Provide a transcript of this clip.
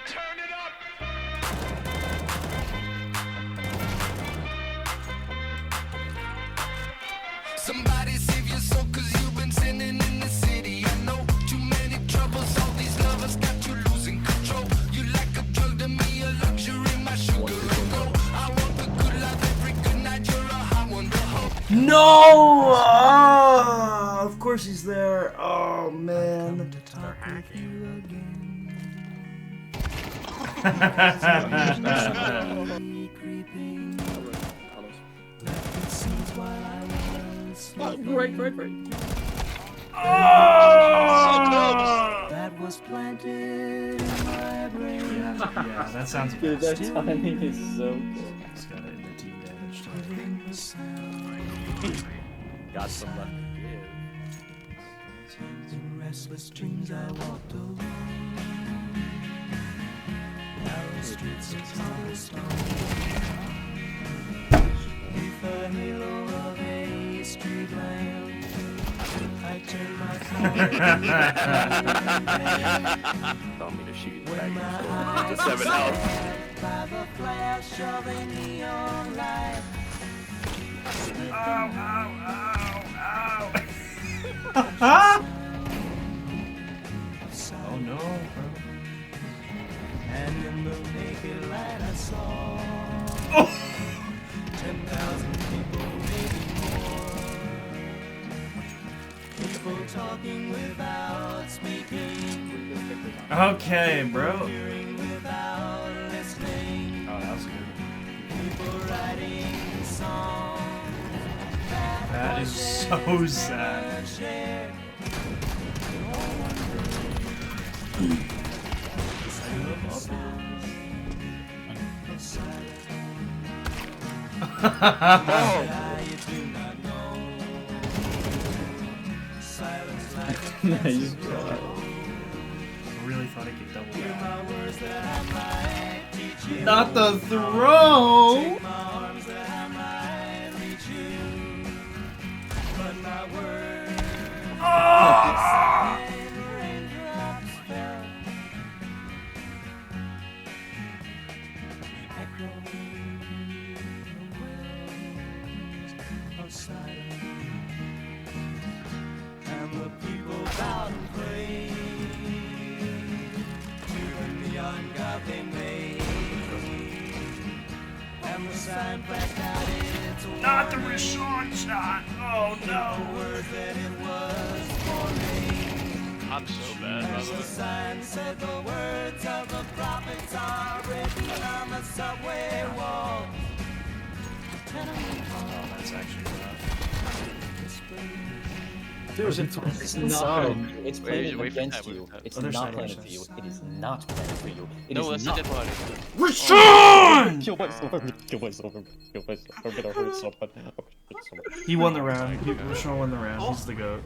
Turn it up! Somebody save your soul, cause you've been sinning in the city. I know too many troubles, all these lovers got you losing control. You like a drug to me, a luxury, my sugar and gold. I want the good life every good night, you're a high one to hope. No! Of course he's there. Oh man. Right. That was planted in my brain. Yeah, that sounds Dude, best. that timing is so good. It's got it in the team damage. Got some left to give. In restless dreams I walked alone. Narrow streets of cobblestone. With the halo of a street lamp, I turned my car. Tell me to shoot you When back my to eyes 7 were health. stabbed by the flash of a neon light. Oh no, bro. And in the naked light I saw 10,000 people, maybe more. People talking without speaking, Okay, bro. hearing without listening. Oh, that was good. People writing songs That is so sad. shared. I do not know. Silence like a Nice. I really thought I could double that. my words that I might teach you. Not the throw! Take my arms that I might reach you. But my words and raindrops fell. Echoing the wells of silence. And the people bowed and prayed to the neon god they made. And the sign flashed out its Not the warning. Rashawn shot! Oh no! Words that it was for I'm so bad, As the brother. sign said, the words of the prophets are written on the subway walls. Oh, that's actually rough. Dude, it's not. It's Wait, playing wait for against that, wait you. for that. It's Other not side, playing other for you. side. It is not playing for you. It No, is that's a not. dead body. Rashawn! Kill myself. Kill myself. Kill myself. I'm gonna hurt someone. He won the round. Rashawn won the round. He's the GOAT.